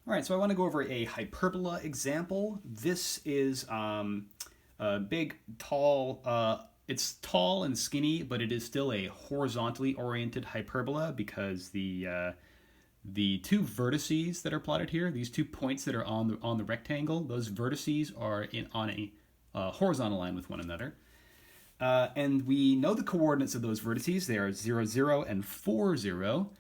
All right, so I want to go over a hyperbola example. This is a big, tall, it's tall and skinny, but it is still a horizontally oriented hyperbola because the two vertices that are plotted here, these 2 points that are on the rectangle, those vertices are on a horizontal line with one another. And we know the coordinates of those vertices. They are 0, 0, and 4, 0.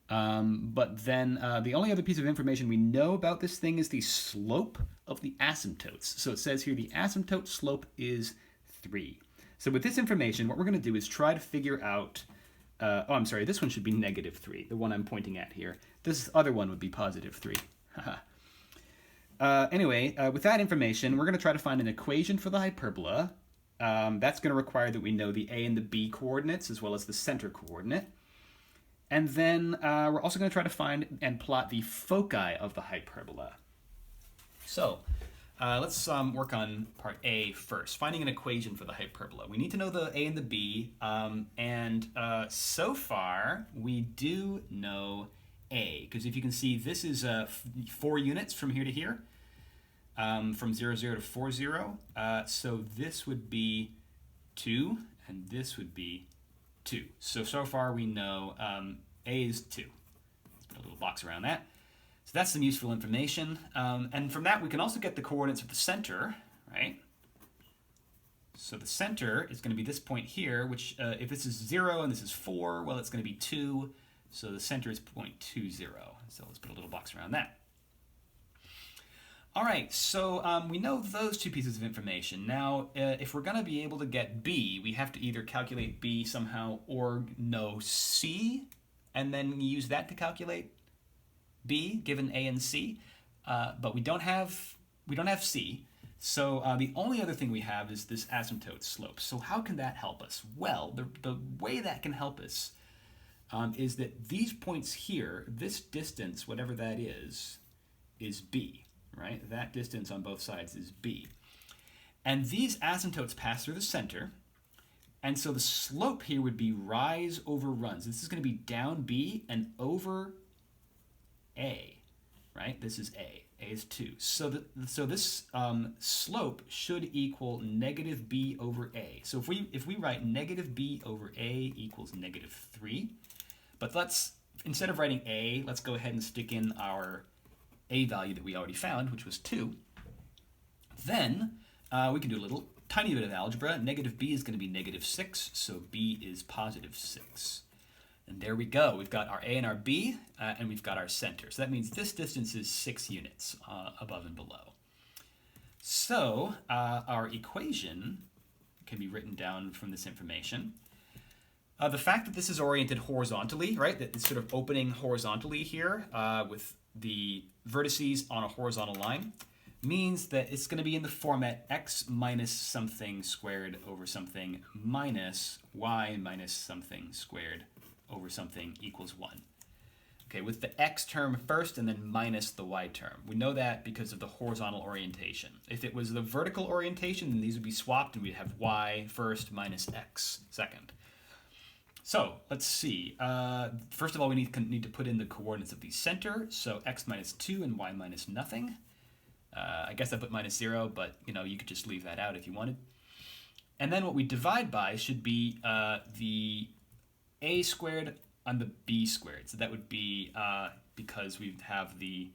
But then the only other piece of information we know about this thing is the slope of the asymptotes. So it says here the asymptote slope is 3. So with this information, what we're going to do is try to figure out, I'm sorry, this one should be -3, the one I'm pointing at here. This other one would be +3. Anyway, with that information, we're going to try to find an equation for the hyperbola. That's going to require that we know the a and the b coordinates as well as the center coordinate. And then we're also going to try to find and plot the foci of the hyperbola. So let's work on part A first, finding an equation for the hyperbola. We need to know the a and the b, and so far we do know a, because if you can see, this is 4 units from here to here, from 0, 0 to 4, 0. So this would be 2, and this would be 2. So far we know a is 2. Let's put a little box around that. So that's some useful information. And from that we can also get the coordinates of the center, right? So the center is going to be this point here, which if this is 0 and this is 4, well, it's going to be 2. So the center is 0.20. So let's put a little box around that. All right, so we know those 2 pieces of information. Now, if we're going to be able to get b, we have to either calculate b somehow or know c, and then use that to calculate b, given a and c. But we don't have c. So the only other thing we have is this asymptote slope. So how can that help us? Well, the way that can help us is that these points here, this distance, whatever that is b. Right? That distance on both sides is b. And these asymptotes pass through the center, and so the slope here would be rise over run. So this is going to be down b and over a, right? This is a. A is 2. So this slope should equal -b over a. So if we write -b over a equals -3, but instead of writing a, let's go ahead and stick in our a value that we already found, which was 2. Then we can do a tiny bit of algebra. -b is going to be -6, so b is +6. And there we go. We've got our a and our b, and we've got our center. So that means this distance is 6 units above and below. So our equation can be written down from this information. The fact that this is oriented horizontally, right, that it's sort of opening horizontally here with the vertices on a horizontal line, means that it's going to be in the format x minus something squared over something minus y minus something squared over something equals 1. Okay, with the x term first and then minus the y term. We know that because of the horizontal orientation. If it was the vertical orientation, then these would be swapped and we'd have y first minus x second. So let's see. First of all, we need to put in the coordinates of the center. So x minus 2 and y minus nothing. I guess I put -0, but you could just leave that out if you wanted. And then what we divide by should be the a squared on the b squared. So that would be because we have the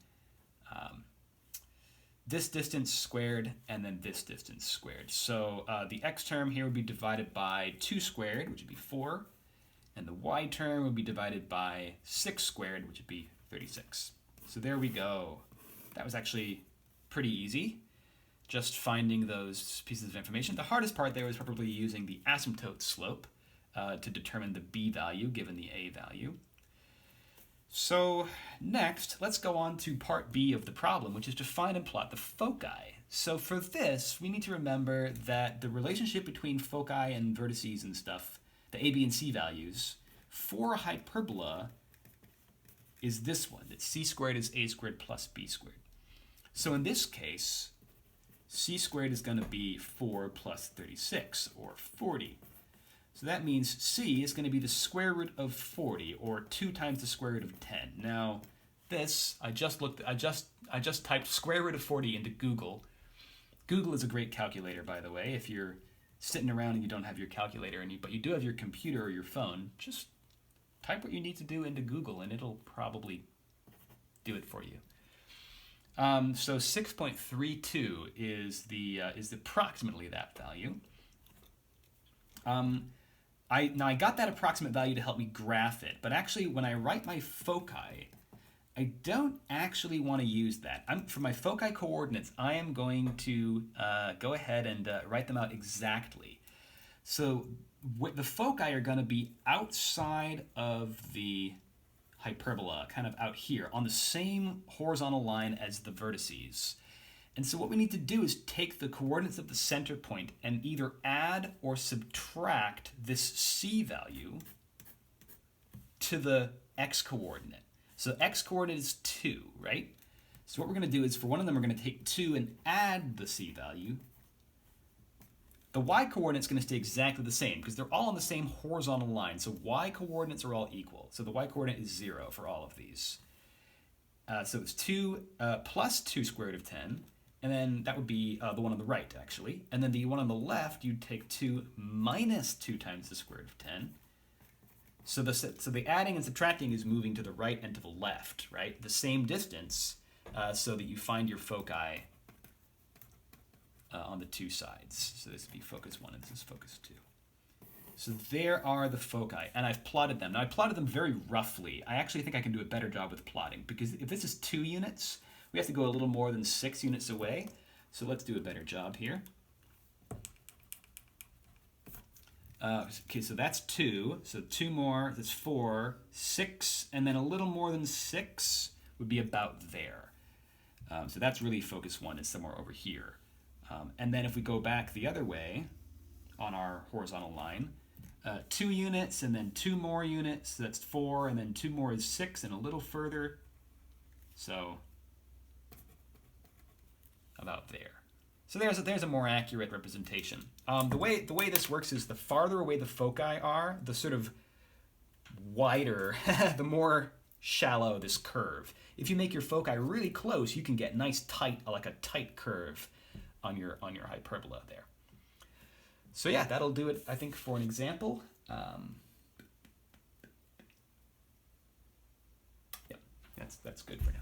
this distance squared and then this distance squared. So the x term here would be divided by 2 squared, which would be 4. And the y term would be divided by 6 squared, which would be 36. So there we go. That was actually pretty easy, just finding those pieces of information. The hardest part there was probably using the asymptote slope to determine the b value given the a value. So next, let's go on to part B of the problem, which is to find and plot the foci. So for this, we need to remember that the relationship between foci and vertices and stuff, the a, b, and c values, for a hyperbola is this one, that c squared is a squared plus b squared. So in this case, c squared is going to be 4 plus 36, or 40. So that means c is going to be the square root of 40, or 2 times the square root of 10. Now, this, I just typed square root of 40 into Google. Google is a great calculator, by the way. If you're sitting around and you don't have your calculator, but you do have your computer or your phone, just type what you need to do into Google and it'll probably do it for you. So 6.32 is approximately that value. I got that approximate value to help me graph it, but actually when I write my foci, I don't actually want to use that. For my foci coordinates, I am going to go ahead and write them out exactly. So the foci are going to be outside of the hyperbola, kind of out here, on the same horizontal line as the vertices. And so what we need to do is take the coordinates of the center point and either add or subtract this C value to the x coordinate. So x coordinate is 2, right? So what we're going to do is for one of them, we're going to take 2 and add the C value. The y coordinate is going to stay exactly the same because they're all on the same horizontal line. So y coordinates are all equal. So the y coordinate is 0 for all of these. So it's 2 plus 2 square root of 10. And then that would be the one on the right, actually. And then the one on the left, you'd take 2 minus 2 times the square root of 10. So the adding and subtracting is moving to the right and to the left, right? The same distance, so that you find your foci on the two sides. So this would be focus 1 and this is focus 2. So there are the foci, and I've plotted them. Now I plotted them very roughly. I actually think I can do a better job with plotting, because if this is 2 units, we have to go a little more than 6 units away. So let's do a better job here. Okay, so that's 2. So 2 more, that's 4, 6, and then a little more than 6 would be about there. So that's really focus 1 is somewhere over here. And then if we go back the other way on our horizontal line, 2 units and then 2 more units, so that's 4, and then 2 more is 6 and a little further. So about there. So there's a more accurate representation. The way this works is the farther away the foci are, the sort of wider, the more shallow this curve. If you make your foci really close, you can get nice tight, like a tight curve on your hyperbola there. So yeah, that'll do it, I think, for an example. Yeah, that's good for now.